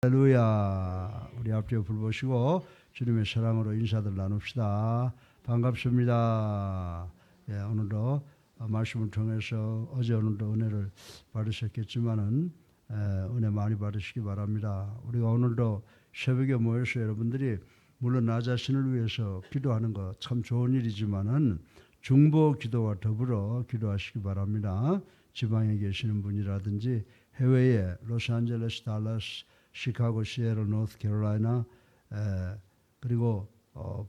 할렐루야. 우리 앞뒤에 불 보시고 주님의 사랑으로 인사들 나눕시다. 반갑습니다. 예, 오늘도 말씀을 통해서 어제 오늘도 은혜를 받으셨겠지만은 은혜 많이 받으시기 바랍니다. 우리가 오늘도 새벽에 모여서 여러분들이 물론 나 자신을 위해서 기도하는 거 참 좋은 일이지만은 중보 기도와 더불어 기도하시기 바랍니다. 지방에 계시는 분이라든지 해외에 로스앤젤레스, 달라스, 시카고, 시애틀, 노스캐롤라이나 그리고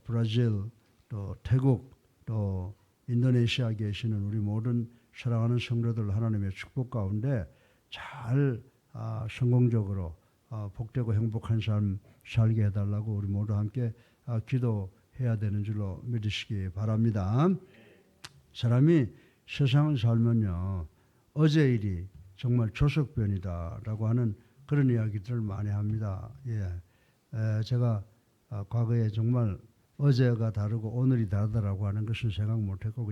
브라질, 또 태국, 또 인도네시아에 계시는 우리 모든 사랑하는 성도들 하나님의 축복 가운데 잘 성공적으로 복되고 행복한 삶 살게 해달라고 우리 모두 함께 기도해야 되는 줄로 믿으시기 바랍니다. 사람이 세상을 살면요, 어제 일이 정말 조석변이다라고 하는 그런 이야기들을 많이 합니다. 예, 제가 과거에 정말 어제가 다르고 오늘이 다르다라고 하는 것은 생각 못했고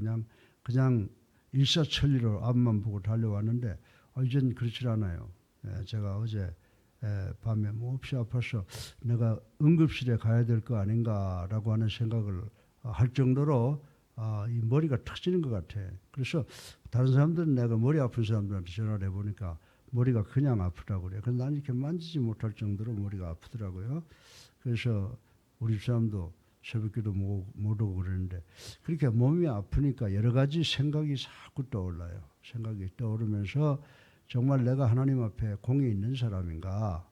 그냥 일사천리로 앞만 보고 달려왔는데 이젠 그렇지 않아요. 예, 제가 어제 밤에 몹시 아파서 내가 응급실에 가야 될 거 아닌가라고 하는 생각을 할 정도로 이 머리가 터지는 것 같아. 그래서 다른 사람들은 내가 머리 아픈 사람들한테 전화를 해보니까 머리가 그냥 아프다고 그래요. 근데 난 이렇게 만지지 못할 정도로 머리가 아프더라고요. 그래서 우리 집사람도 새벽기도 못 오고 그러는데 그렇게 몸이 아프니까 여러 가지 생각이 자꾸 떠올라요. 생각이 떠오르면서 정말 내가 하나님 앞에 공이 있는 사람인가,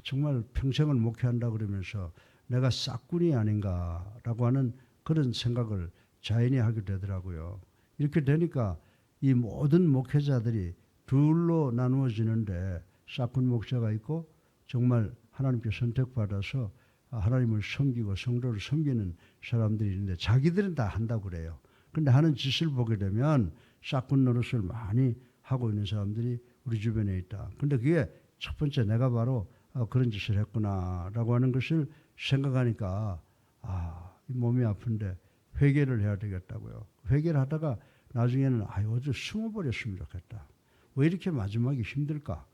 정말 평생을 목회한다 그러면서 내가 싹군이 아닌가라고 하는 그런 생각을 자연히 하게 되더라고요. 이렇게 되니까 이 모든 목회자들이 둘로 나누어지는데 싹군 목사가 있고 정말 하나님께 선택받아서 하나님을 섬기고 성도를 섬기는 사람들이 있는데 자기들은 다 한다고 그래요. 그런데 하는 짓을 보게 되면 싹군 노릇을 많이 하고 있는 사람들이 우리 주변에 있다. 그런데 그게 첫 번째 내가 바로 그런 짓을 했구나라고 하는 것을 생각하니까 이 몸이 아픈데 회개를 해야 되겠다고요. 회개를 하다가 나중에는 어제 숨어버렸으면 좋겠다. 왜 이렇게 마지막이 힘들까?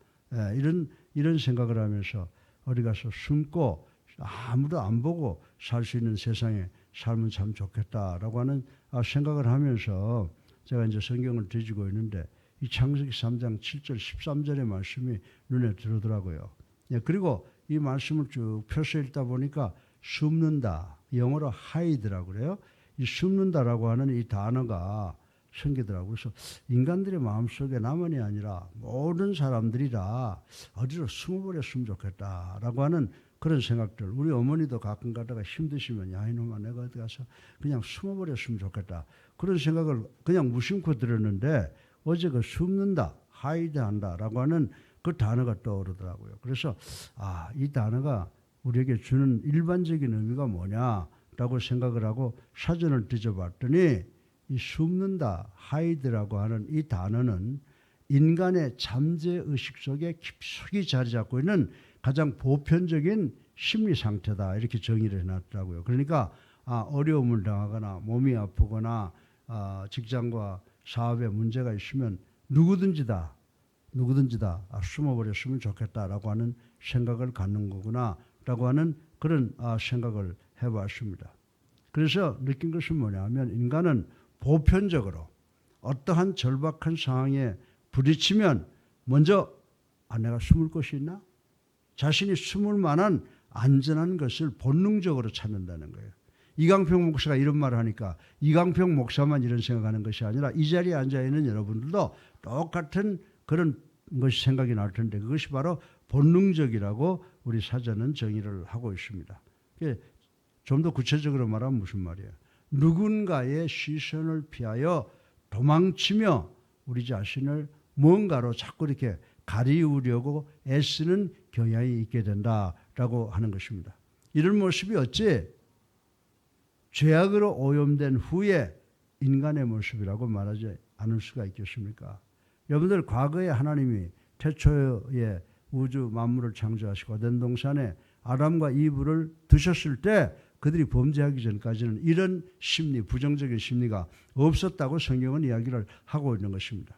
이런 생각을 하면서 어디 가서 숨고 아무도 안 보고 살 수 있는 세상에 살면 참 좋겠다라고 하는 생각을 하면서 제가 이제 성경을 뒤지고 있는데 이 창세기 3장 7절 13절의 말씀이 눈에 들어오더라고요. 예, 그리고 이 말씀을 쭉 펴서 읽다 보니까 숨는다, 영어로 hide라고 그래요. 이 숨는다라고 하는 이 단어가 생기더라고요. 그래서 인간들의 마음속에 나만이 아니라 모든 사람들이 다 어디로 숨어버렸으면 좋겠다라고 하는 그런 생각들. 우리 어머니도 가끔 가다가 힘드시면 야 이놈아 내가 어디 가서 그냥 숨어버렸으면 좋겠다. 그런 생각을 그냥 무심코 들었는데 어제 그 숨는다, 하이드한다라고 하는 그 단어가 떠오르더라고요. 그래서 이 단어가 우리에게 주는 일반적인 의미가 뭐냐라고 생각을 하고 사전을 뒤져봤더니 이 숨는다, 하이드라고 하는 이 단어는 인간의 잠재의식 속에 깊숙이 자리 잡고 있는 가장 보편적인 심리 상태다. 이렇게 정의를 해놨더라고요. 그러니까 어려움을 당하거나 몸이 아프거나 직장과 사업에 문제가 있으면 누구든지 다 숨어버렸으면 좋겠다라고 하는 생각을 갖는 거구나라고 하는 그런 생각을 해봤습니다. 그래서 느낀 것은 뭐냐면 인간은 보편적으로 어떠한 절박한 상황에 부딪히면 먼저 내가 숨을 곳이 있나? 자신이 숨을 만한 안전한 것을 본능적으로 찾는다는 거예요. 이강평 목사가 이런 말을 하니까 이강평 목사만 이런 생각하는 것이 아니라 이 자리에 앉아있는 여러분들도 똑같은 그런 것이 생각이 날 텐데 그것이 바로 본능적이라고 우리 사전은 정의를 하고 있습니다. 좀 더 구체적으로 말하면 무슨 말이에요? 누군가의 시선을 피하여 도망치며 우리 자신을 뭔가로 자꾸 이렇게 가리우려고 애쓰는 경향이 있게 된다라고 하는 것입니다. 이런 모습이 어찌 죄악으로 오염된 후에 인간의 모습이라고 말하지 않을 수가 있겠습니까? 여러분들 과거에 하나님이 태초에 우주 만물을 창조하시고 에덴 동산에 아담과 이브를 두셨을 때 그들이 범죄하기 전까지는 이런 심리, 부정적인 심리가 없었다고 성경은 이야기를 하고 있는 것입니다.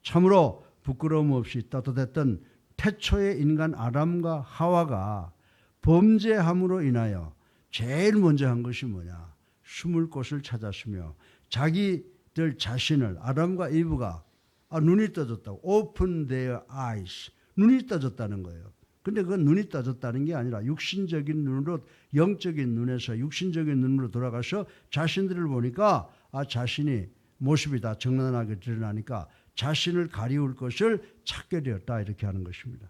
참으로 부끄러움 없이 떳떳했던 태초의 인간 아담과 하와가 범죄함으로 인하여 제일 먼저 한 것이 뭐냐? 숨을 곳을 찾았으며 자기들 자신을 아담과 이브가 눈이 떠졌다고. Open their eyes. 눈이 떠졌다는 거예요. 근데 그건 눈이 떠졌다는 게 아니라 육신적인 눈으로, 영적인 눈에서 육신적인 눈으로 돌아가서 자신들을 보니까 자신이 모습이 다 적나라하게 드러나니까 자신을 가리울 것을 찾게 되었다, 이렇게 하는 것입니다.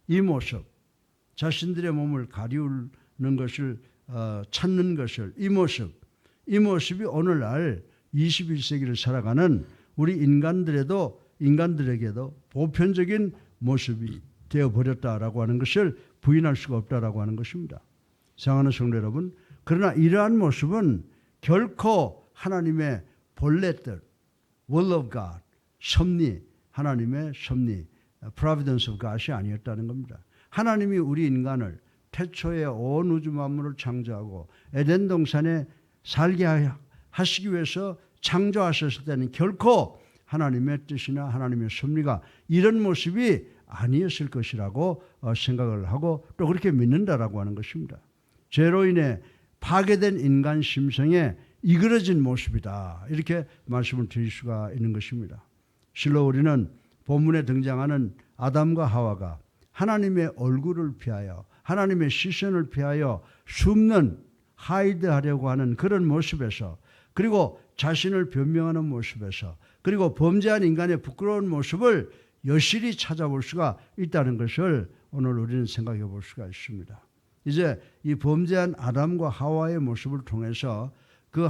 이 모습, 자신들의 몸을 가리우는 것을 찾는 것을, 이 모습이 오늘날 21세기를 살아가는 우리 인간들에게도 보편적인 모습이 되어버렸다라고 하는 것을 부인할 수가 없다라고 하는 것입니다. 사랑하는 성도 여러분, 그러나 이러한 모습은 결코 하나님의 본래 뜻, will of God, 섭리, 하나님의 섭리, providence of God이 아니었다는 겁니다. 하나님이 우리 인간을 태초에 온 우주 만물을 창조하고 에덴 동산에 살게 하시기 위해서 창조하셨을 때는 결코 하나님의 뜻이나 하나님의 섭리가 이런 모습이 아니었을 것이라고 생각을 하고 또 그렇게 믿는다라고 하는 것입니다. 죄로 인해 파괴된 인간 심성에 이그러진 모습이다, 이렇게 말씀을 드릴 수가 있는 것입니다. 실로 우리는 본문에 등장하는 아담과 하와가 하나님의 얼굴을 피하여, 하나님의 시선을 피하여 숨는, 하이드하려고 하는 그런 모습에서, 그리고 자신을 변명하는 모습에서, 그리고 범죄한 인간의 부끄러운 모습을 여실히 찾아볼 수가 있다는 것을 오늘 우리는 생각해 볼 수가 있습니다. 이제 이 범죄한 아담과 하와의 모습을 통해서 그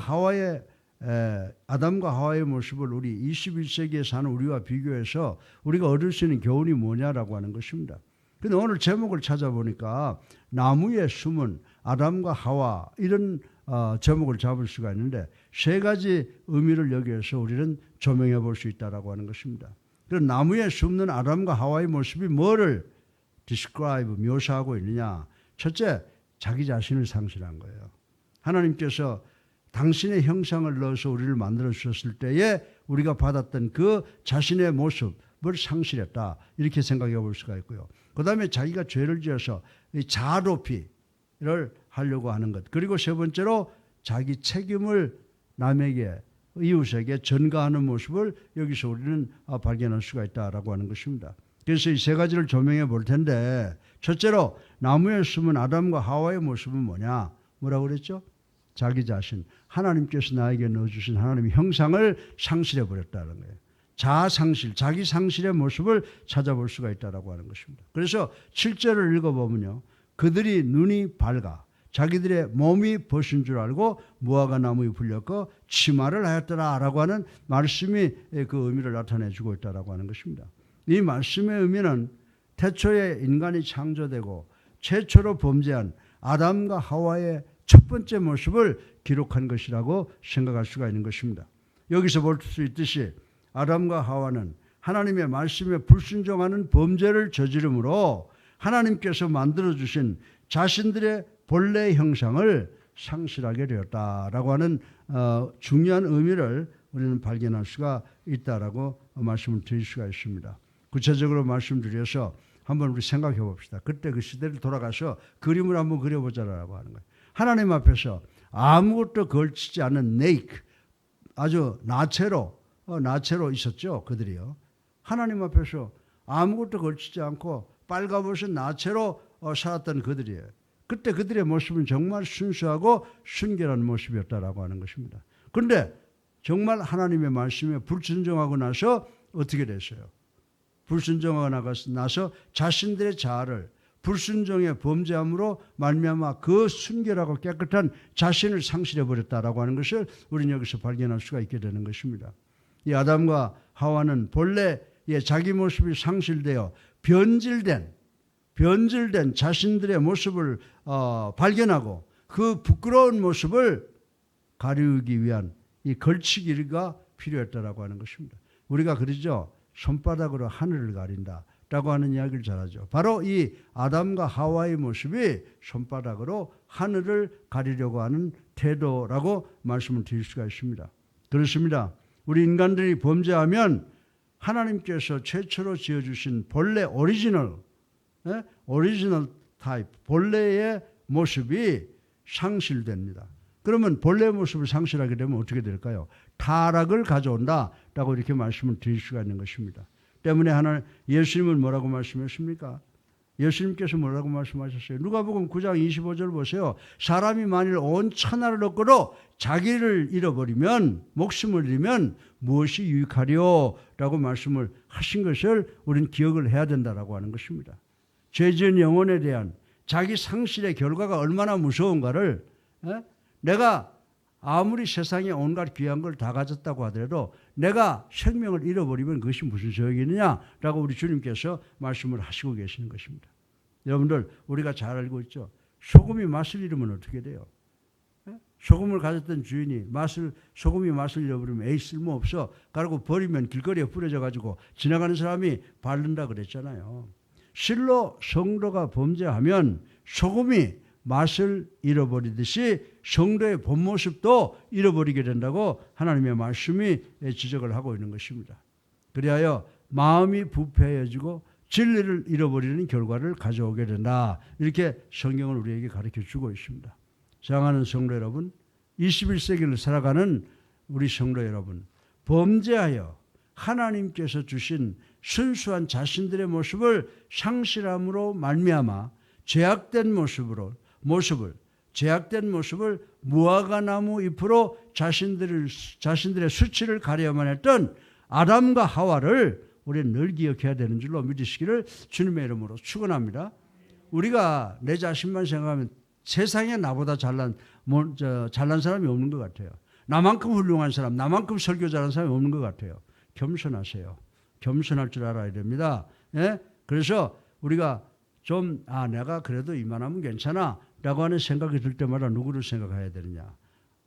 아담과 하와의 모습을 우리 21세기에 사는 우리와 비교해서 우리가 얻을 수 있는 교훈이 뭐냐라고 하는 것입니다. 그런데 오늘 제목을 찾아보니까 나무에 숨은 아담과 하와, 이런 제목을 잡을 수가 있는데 세 가지 의미를 여기에서 우리는 조명해 볼 수 있다라고 하는 것입니다. 그럼 나무에 숨는 아담과 하와의 모습이 뭐를 describe, 묘사하고 있느냐? 첫째, 자기 자신을 상실한 거예요. 하나님께서 당신의 형상을 넣어서 우리를 만들어 주셨을 때에 우리가 받았던 그 자신의 모습을 상실했다, 이렇게 생각해 볼 수가 있고요. 그 다음에 자기가 죄를 지어서 자아 도피를 하려고 하는 것, 그리고 세 번째로 자기 책임을 남에게, 이웃에게 전가하는 모습을 여기서 우리는 발견할 수가 있다라고 하는 것입니다. 그래서 이 세 가지를 조명해 볼 텐데, 첫째로 나무에 숨은 아담과 하와의 모습은 뭐냐? 뭐라고 그랬죠? 자기 자신, 하나님께서 나에게 넣어주신 하나님의 형상을 상실해 버렸다는 거예요. 자아 상실, 자기 상실의 모습을 찾아볼 수가 있다라고 하는 것입니다. 그래서 7절을 읽어보면요, 그들이 눈이 밝아 자기들의 몸이 벗은 줄 알고 무화과 나무에 불렸고 치마를 하였더라라고 하는 말씀이 그 의미를 나타내 주고 있다라고 하는 것입니다. 이 말씀의 의미는 태초에 인간이 창조되고 최초로 범죄한 아담과 하와의 첫 번째 모습을 기록한 것이라고 생각할 수가 있는 것입니다. 여기서 볼 수 있듯이 아담과 하와는 하나님의 말씀에 불순종하는 범죄를 저지름으로 하나님께서 만들어주신 자신들의 본래 형상을 상실하게 되었다라고 하는 중요한 의미를 우리는 발견할 수가 있다라고 말씀을 드릴 수가 있습니다. 구체적으로 말씀드려서 한번 우리 생각해 봅시다. 그때 그 시대를 돌아가서 그림을 한번 그려보자라고 하는 거예요. 하나님 앞에서 아무것도 걸치지 않은 네이크, 아주 나체로 있었죠, 그들이요. 하나님 앞에서 아무것도 걸치지 않고 빨가벗은 나체로 살았던 그들이에요. 그때 그들의 모습은 정말 순수하고 순결한 모습이었다라고 하는 것입니다. 그런데 정말 하나님의 말씀에 불순종하고 나서 어떻게 됐어요? 불순종하고 나서 자신들의 자아를 불순종의 범죄함으로 말미암아 그 순결하고 깨끗한 자신을 상실해 버렸다라고 하는 것을 우리는 여기서 발견할 수가 있게 되는 것입니다. 이 아담과 하와는 본래 자기 모습이 상실되어 변질된 자신들의 모습을 발견하고 그 부끄러운 모습을 가리우기 위한 이 걸치기가 필요했다라고 하는 것입니다. 우리가 그러죠. 손바닥으로 하늘을 가린다라고 하는 이야기를 잘 하죠. 바로 이 아담과 하와의 모습이 손바닥으로 하늘을 가리려고 하는 태도라고 말씀을 드릴 수가 있습니다. 그렇습니다. 우리 인간들이 범죄하면 하나님께서 최초로 지어주신 본래 오리지널 오리지널 타입, 본래의 모습이 상실됩니다. 그러면 본래의 모습을 상실하게 되면 어떻게 될까요? 타락을 가져온다라고 이렇게 말씀을 드릴 수가 있는 것입니다. 때문에 예수님은 뭐라고 말씀하십니까? 예수님께서 뭐라고 말씀하셨어요? 누가복음 9장 25절 보세요. 사람이 만일 온 천하를 얻고도 자기를 잃어버리면, 목숨을 잃으면 무엇이 유익하리요? 라고 말씀을 하신 것을 우리는 기억을 해야 된다라고 하는 것입니다. 죄지은 영혼에 대한 자기 상실의 결과가 얼마나 무서운가를, 내가 아무리 세상에 온갖 귀한 걸 다 가졌다고 하더라도 내가 생명을 잃어버리면 그것이 무슨 소용이 있느냐라고 우리 주님께서 말씀을 하시고 계시는 것입니다. 여러분들, 우리가 잘 알고 있죠. 소금이 맛을 잃으면 어떻게 돼요? 소금을 가졌던 주인이 소금이 맛을 잃어버리면 에이 쓸모없어 가지고 버리면 길거리에 뿌려져 가지고 지나가는 사람이 바른다 그랬잖아요. 실로 성도가 범죄하면 소금이 맛을 잃어버리듯이 성도의 본 모습도 잃어버리게 된다고 하나님의 말씀이 지적을 하고 있는 것입니다. 그리하여 마음이 부패해지고 진리를 잃어버리는 결과를 가져오게 된다. 이렇게 성경을 우리에게 가르쳐 주고 있습니다. 사랑하는 성도 여러분, 21세기를 살아가는 우리 성도 여러분, 범죄하여 하나님께서 주신 순수한 자신들의 모습을 상실함으로 말미암아 죄악된 모습을 무화과나무 잎으로 자신들의 수치를 가려야만 했던 아담과 하와를 우리는 늘 기억해야 되는 줄로 믿으시기를 주님의 이름으로 축원합니다. 우리가 내 자신만 생각하면 세상에 나보다 잘난 사람이 없는 것 같아요. 나만큼 훌륭한 사람, 나만큼 설교 잘하는 사람이 없는 것 같아요. 겸손하세요. 겸손할 줄 알아야 됩니다. 그래서 우리가 좀 내가 그래도 이만하면 괜찮아 라고 하는 생각이 들 때마다 누구를 생각해야 되느냐?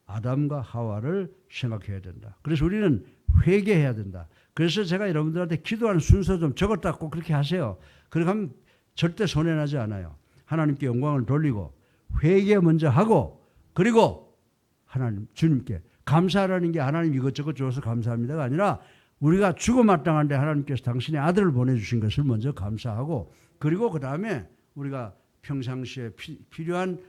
아담과 하와를 생각해야 된다. 그래서 우리는 회개해야 된다. 그래서 제가 여러분들한테 기도하는 순서 좀 적었다 꼭 그렇게 하세요. 그렇게 하면 절대 손해나지 않아요. 하나님께 영광을 돌리고 회개 먼저 하고, 그리고 하나님 주님께 감사하라는 게 하나님 이것저것 줘서 감사합니다가 아니라 우리가 죽어마땅한데 하나님께서 당신의 아들을 보내주신 것을 먼저 감사하고, 그리고 그 다음에 우리가 평상시에 필요한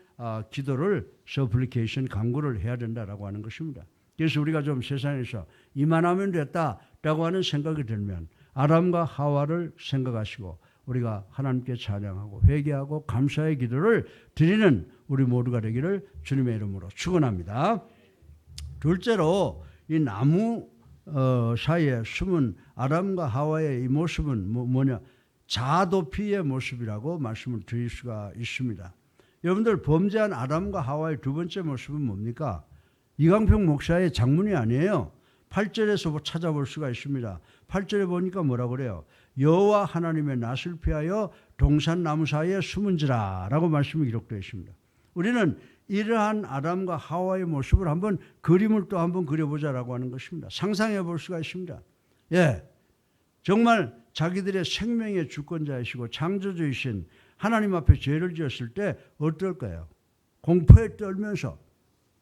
기도를 서플리케이션 간구를 해야 된다라고 하는 것입니다. 그래서 우리가 좀 세상에서 이만하면 됐다라고 하는 생각이 들면 아담과 하와를 생각하시고 우리가 하나님께 찬양하고 회개하고 감사의 기도를 드리는 우리 모두가 되기를 주님의 이름으로 축원합니다. 둘째로 이 나무 사이에 숨은 아담과 하와의 이 모습은 뭐냐? 자도피의 모습이라고 말씀을 드릴 수가 있습니다. 여러분들, 범죄한 아담과 하와의 두 번째 모습은 뭡니까? 이강평 목사의 장문이 아니에요. 8절에서 찾아볼 수가 있습니다. 8절에 보니까 뭐라고 그래요? 여호와 하나님의 낯을 피하여 동산 나무 사이에 숨은지라 라고 말씀이 기록되어 있습니다. 우리는 이러한 아담과 하와의 모습을 한번 그림을 또 한번 그려보자라고 하는 것입니다. 상상해 볼 수가 있습니다. 정말 자기들의 생명의 주권자이시고 창조주이신 하나님 앞에 죄를 지었을 때 어떨까요? 공포에 떨면서,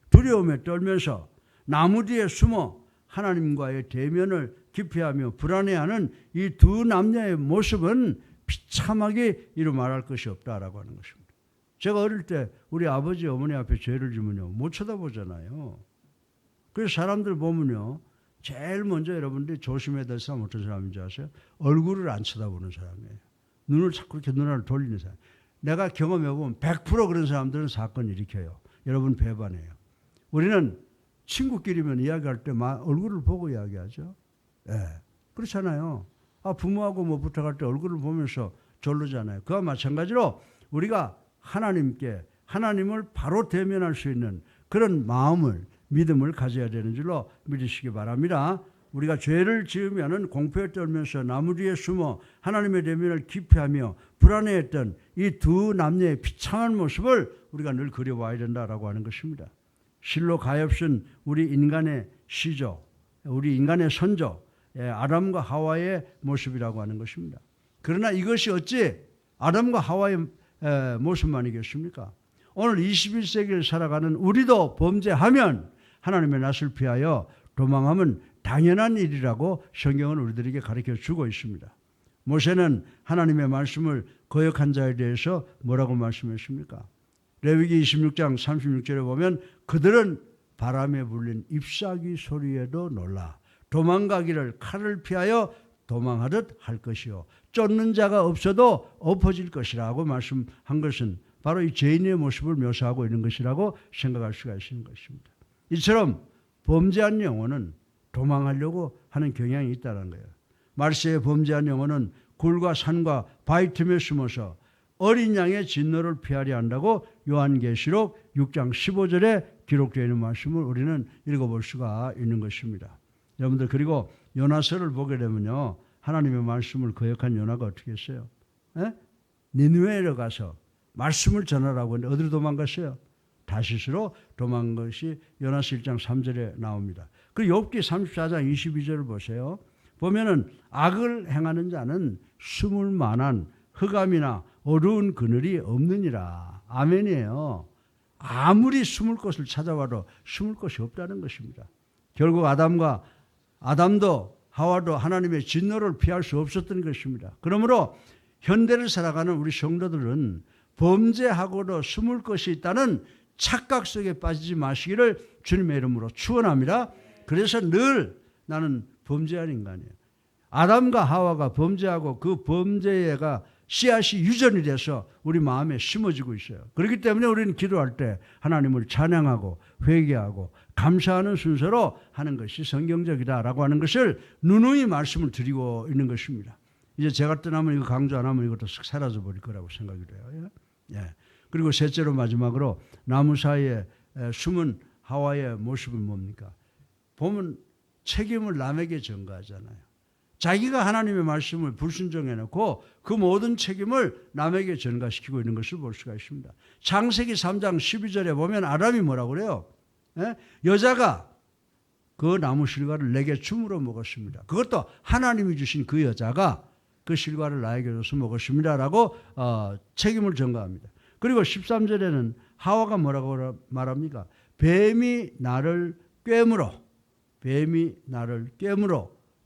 두려움에 떨면서 나무 뒤에 숨어 하나님과의 대면을 기피하며 불안해하는 이 두 남녀의 모습은 비참하게 이루 말할 것이 없다라고 하는 것입니다. 제가 어릴 때 우리 아버지 어머니 앞에 죄를 지면요 못 쳐다보잖아요. 그래서 사람들 보면요 제일 먼저 여러분들이 조심해야 될 사람 어떤 사람인지 아세요? 얼굴을 안 쳐다보는 사람이에요. 눈을 자꾸 이렇게 눈알을 돌리는 사람. 내가 경험해보면 100% 그런 사람들은 사건 일으켜요. 여러분 배반해요. 우리는 친구끼리면 이야기할 때 얼굴을 보고 이야기하죠. 그렇잖아요. 부모하고 뭐 부탁할 때 얼굴을 보면서 절르잖아요. 그와 마찬가지로 우리가 하나님을 바로 대면할 수 있는 그런 마음을, 믿음을 가져야 되는 줄로 믿으시기 바랍니다. 우리가 죄를 지으면은 공포에 떨면서 나무 뒤에 숨어 하나님의 대면을 기피하며 불안해했던 이 두 남녀의 비참한 모습을 우리가 늘 그려봐야 된다라고 하는 것입니다. 실로 가엾은 우리 인간의 시조, 우리 인간의 선조, 아담과 하와의 모습이라고 하는 것입니다. 그러나 이것이 어찌 아담과 하와의 모습만이겠습니까? 오늘 21세기를 살아가는 우리도 범죄하면 하나님의 낯을 피하여 도망하면 당연한 일이라고 성경은 우리들에게 가르쳐 주고 있습니다. 모세는 하나님의 말씀을 거역한 자에 대해서 뭐라고 말씀했습니까? 레위기 26장 36절에 보면 그들은 바람에 불린 잎사귀 소리에도 놀라 도망가기를 칼을 피하여 도망하듯 할 것이요 쫓는 자가 없어도 엎어질 것이라고 말씀한 것은 바로 이 죄인의 모습을 묘사하고 있는 것이라고 생각할 수가 있는 것입니다. 이처럼 범죄한 영혼은 도망하려고 하는 경향이 있다는 거예요. 말세에 범죄한 영혼은 굴과 산과 바위 틈에 숨어서 어린 양의 진노를 피하려 한다고 요한계시록 6장 15절에 기록되어 있는 말씀을 우리는 읽어볼 수가 있는 것입니다. 여러분들 그리고 요나서를 보게 되면요. 하나님의 말씀을 거역한 요나가 어떻게 했어요? 니느웨로 가서 말씀을 전하라고 했는데 어디로 도망갔어요? 다시스로 도망간 것이 요나서 1장 3절에 나옵니다. 그리고 욥기 34장 22절을 보세요. 보면은 악을 행하는 자는 숨을 만한 흑암이나 어두운 그늘이 없느니라. 아멘이에요. 아무리 숨을 곳을 찾아봐도 숨을 곳이 없다는 것입니다. 결국 아담도 하와도 하나님의 진노를 피할 수 없었던 것입니다. 그러므로 현대를 살아가는 우리 성도들은 범죄하고도 숨을 것이 있다는 착각 속에 빠지지 마시기를 주님의 이름으로 축원합니다. 그래서 늘 나는 범죄한 인간이에요. 아담과 하와가 범죄하고 그 범죄가 씨앗이 유전이 돼서 우리 마음에 심어지고 있어요. 그렇기 때문에 우리는 기도할 때 하나님을 찬양하고 회개하고 감사하는 순서로 하는 것이 성경적이다라고 하는 것을 누누이 말씀을 드리고 있는 것입니다. 이제 제가 떠나면 이거 강조 안 하면 이것도 쓱 사라져 버릴 거라고 생각이 돼요. 예. 그리고 셋째로 마지막으로 나무 사이에 숨은 하와의 모습은 뭡니까? 보면 책임을 남에게 전가하잖아요. 자기가 하나님의 말씀을 불순종해놓고 그 모든 책임을 남에게 전가시키고 있는 것을 볼 수가 있습니다. 창세기 3장 12절에 보면 아담이 뭐라고 그래요? 여자가 그 나무 실과를 내게 줌으로 먹었습니다. 그것도 하나님이 주신 그 여자가 그 실과를 나에게 줘서 먹었습니다라고 책임을 전가합니다. 그리고 13절에는 하와가 뭐라고 말합니까? 뱀이 나를 꿰물어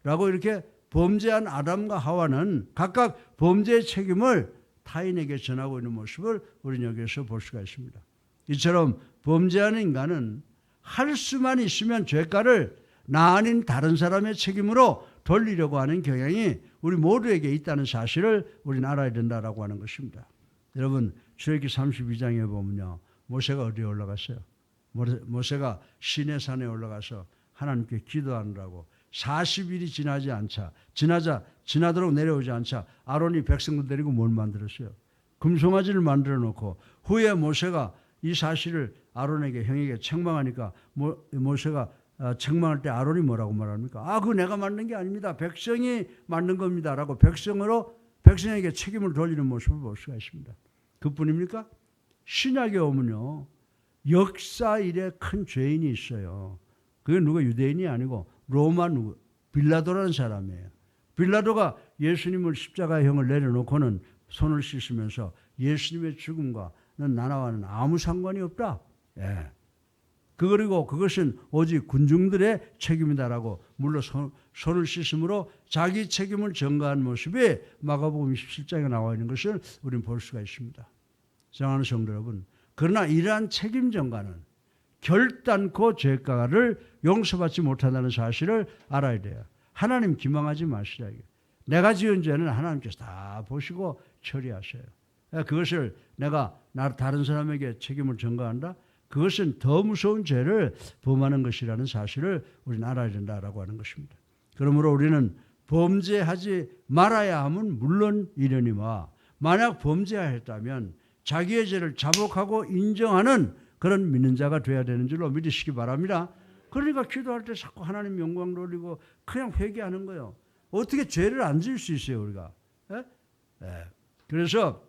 라고 이렇게 범죄한 아담과 하와는 각각 범죄의 책임을 타인에게 전하고 있는 모습을 우리는 여기에서 볼 수가 있습니다. 이처럼 범죄하는 인간은 할 수만 있으면 죄가를 나 아닌 다른 사람의 책임으로 돌리려고 하는 경향이 우리 모두에게 있다는 사실을 우리는 알아야 된다라고 하는 것입니다. 여러분 출애굽기 32장에 보면요. 모세가 어디에 올라갔어요? 모세가 시내산에 올라가서 하나님께 기도하느라고 40일이 지나도록 내려오지 않자 아론이 백성들 데리고 뭘 만들었어요? 금송아지를 만들어 놓고 후에 모세가 이 사실을 아론에게 형에게 책망하니까 모세가 책망할 때 아론이 뭐라고 말합니까? 그거 내가 만든 게 아닙니다. 백성이 만든 겁니다. 라고 백성에게 책임을 돌리는 모습을 볼 수가 있습니다. 그뿐입니까? 신약에 오면요. 역사 이래 큰 죄인이 있어요. 그게 누가 유대인이 아니고 로마 빌라도라는 사람이에요. 빌라도가 예수님을 십자가형을 내려놓고는 손을 씻으면서 예수님의 죽음과는 나와는 아무 상관이 없다. 예. 그리고 그것은 오직 군중들의 책임이다라고 물론 손을 씻음으로 자기 책임을 전가한 모습이 마가복음 27장에 나와 있는 것을 우리는 볼 수가 있습니다. 사랑하는 성도 여러분, 그러나 이러한 책임 전가는 결단코 죄가를 용서받지 못한다는 사실을 알아야 돼요. 하나님 기망하지 마시라. 내가 지은 죄는 하나님께서 다 보시고 처리하셔요. 그것을 내가 다른 사람에게 책임을 전가한다? 그것은 더 무서운 죄를 범하는 것이라는 사실을 우리는 알아야 된다라고 하는 것입니다. 그러므로 우리는 범죄하지 말아야 함은 물론 이르니와 만약 범죄하였다면 자기의 죄를 자복하고 인정하는 그런 믿는 자가 돼야 되는 줄로 믿으시기 바랍니다. 그러니까 기도할 때 자꾸 하나님 영광 돌리고 그냥 회개하는 거예요. 어떻게 죄를 안 지을 수 있어요 우리가? 그래서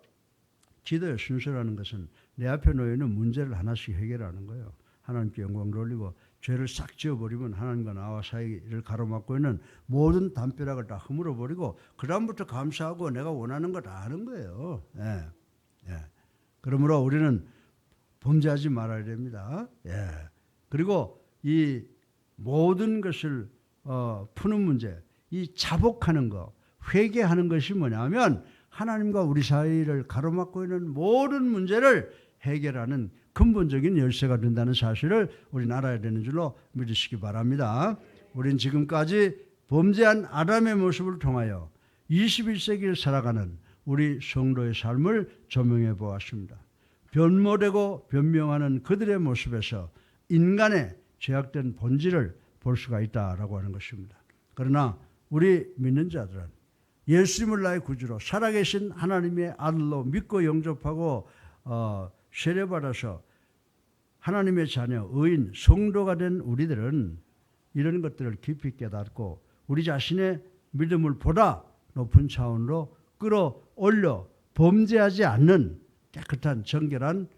기도의 순서라는 것은 내 앞에 놓여있는 문제를 하나씩 해결하는 거예요. 하나님께 영광 돌리고 죄를 싹 지워버리면 하나님과 나와 사이를 가로막고 있는 모든 담벼락을 다 허물어버리고 그 다음부터 감사하고 내가 원하는 거 다 하는 거예요. 그러므로 우리는 범죄하지 말아야 됩니다. 그리고 이 모든 것을 푸는 문제, 이 자복하는 거, 회개하는 것이 뭐냐면 하나님과 우리 사이를 가로막고 있는 모든 문제를 해결하는 근본적인 열쇠가 된다는 사실을 우리는 알아야 되는 줄로 믿으시기 바랍니다. 우린 지금까지 범죄한 아담의 모습을 통하여 21세기를 살아가는 우리 성도의 삶을 조명해 보았습니다. 변모되고 변명하는 그들의 모습에서 인간의 죄악된 본질을 볼 수가 있다라고 하는 것입니다. 그러나 우리 믿는 자들은 예수님을 나의 구주로 살아계신 하나님의 아들로 믿고 영접하고 세례받아서 하나님의 자녀, 의인, 성도가 된 우리들은 이런 것들을 깊이 깨닫고 우리 자신의 믿음을 보다 높은 차원으로 끌어올려 범죄하지 않는 깨끗한 정결한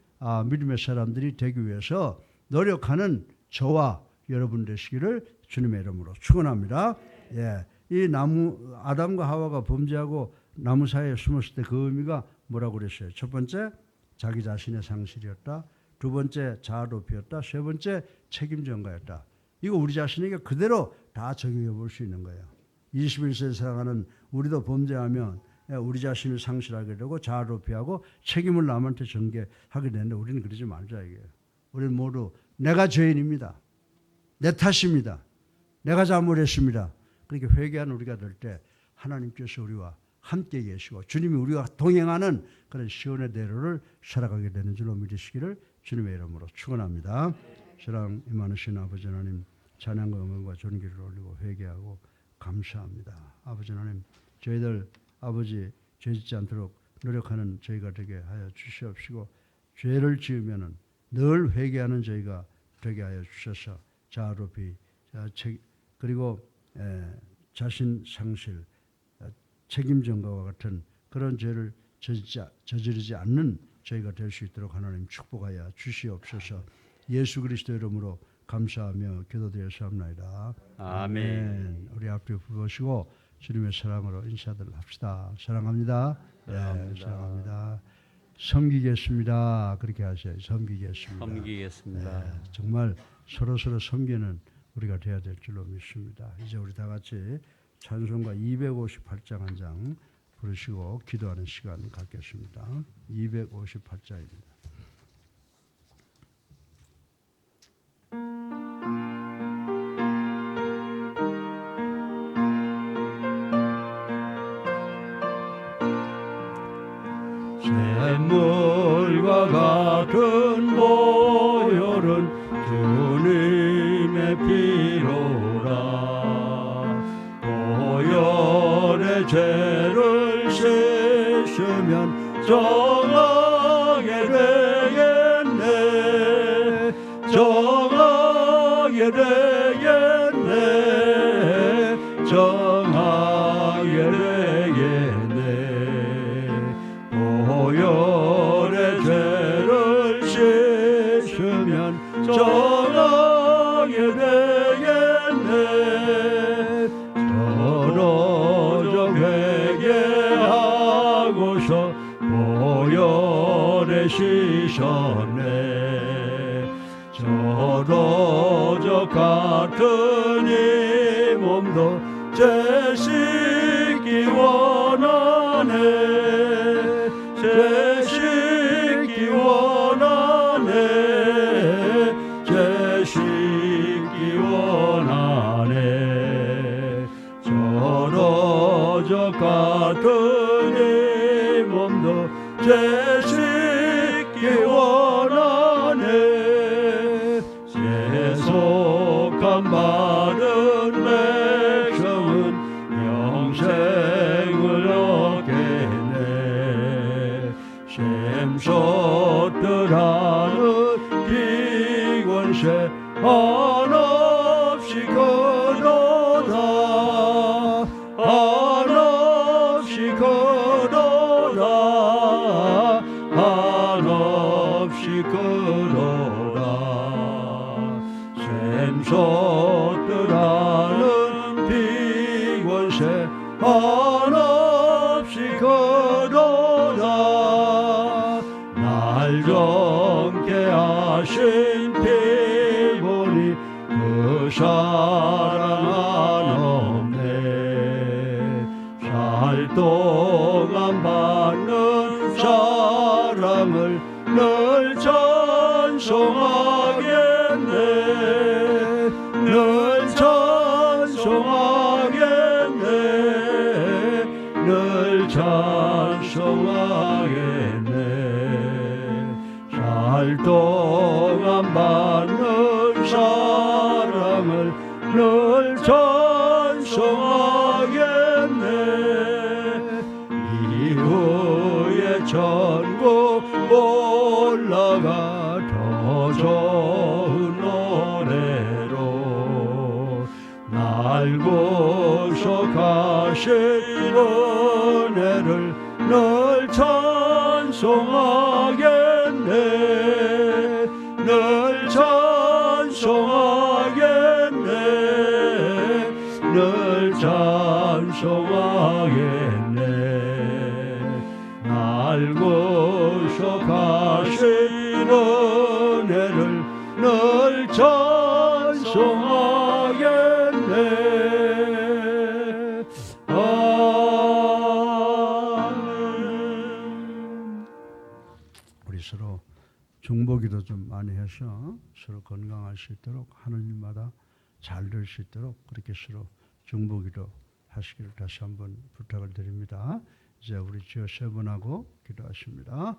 믿음의 사람들이 되기 위해서 노력하는 저와 여러분 되시기를 주님의 이름으로 축원합니다. 예, 이 나무 아담과 하와가 범죄하고 나무 사이에 숨었을 때 그 의미가 뭐라고 그랬어요? 첫 번째 자기 자신의 상실이었다. 두 번째 자아 높이였다. 세 번째 책임 전가였다. 이거 우리 자신에게 그대로 다 적용해 볼 수 있는 거예요. 21세기에 살아가는 우리도 범죄하면 우리 자신을 상실하게 되고 자아 높이하고 책임을 남한테 전개하게 되는데 우리는 그러지 말자 이게요. 우리는 모두 내가 죄인입니다. 내 탓입니다. 내가 잘못했습니다. 그렇게 회개하는 우리가 될 때 하나님께서 우리와 함께 계시고 주님이 우리와 동행하는 그런 시온의 대로를 살아가게 되는 줄로 믿으시기를 주님의 이름으로 축원합니다. 사랑 임하신 아버지 하나님 찬양과 응원과 존귀를 올리고 회개하고 감사합니다. 아버지 하나님 저희들 아버지 죄 짓지 않도록 노력하는 저희가 되게 하여 주시옵시고 죄를 지으면은 늘 회개하는 저희가 되게 하여 주셔서 자아 높이 그리고 자신 상실 책임 전가와 같은 그런 죄를 저지르지 않는 저희가 될 수 있도록 하나님 축복하여 주시옵소서. 예수 그리스도 이름으로 감사하며 기도드렸사옵나이다. 아멘. 우리 앞뒤 보시고 주님의 사랑으로 인사들 합시다. 사랑합니다. 네, 사랑합니다. 섬기겠습니다. 그렇게 하세요. 섬기겠습니다. 섬기겠습니다. 네, 정말 서로 섬기는 우리가 되어야 될 줄로 믿습니다. 이제 우리 다 같이 찬송가 258장 한 장 부르시고 기도하는 시간 갖겠습니다. 258장입니다. 샘물과 같은 보혈은 주님의 피로라. 보혈의 죄를 씻으면 정하게 되겠네. 정하게 되겠네. 정하게 되겠네. 보혈의 죄를 씻으면 정하게 되겠네. 서로 회개하고서 보혈에 씻었네. 서로 같은 이 몸도 죄 씻기 원하네. 죄 씻기 원하네. 죄 씻기 원하네. 서로 같은 이 몸도 죄 씻기 원하네. 세속한 받은 백성은 영생을 얻겠네. 샘솟들하는 비권세 한없이 크도다. 한없이 크도다. 한없이 크도다. 샘솟들하는 비권세 한없이 크도다. 날 정케 하신 피보니 그 사랑 한없네. 동안 받는 사랑을 늘 찬송하겠네. 늘 찬송하겠네. 늘 찬송하겠네. 살 동안 받는 사랑을 늘 찬송하겠네. 이후에 천국 올라가 더 좋은 노래로 날 구속하신 은혜를 늘 찬송하겠네. 늘 찬송하겠네. 늘 찬송하겠네. 날 구속하신 은혜를 늘 찬송하겠네. 아멘. 우리 서로 중보기도 좀 많이 해서 서로 건강할 수 있도록 하는 일마다 잘 될 수 있도록 그렇게 서로 중보기도 하시기를 다시 한번 부탁을 드립니다. 이제 우리 주여 세 분하고 기도하십니다.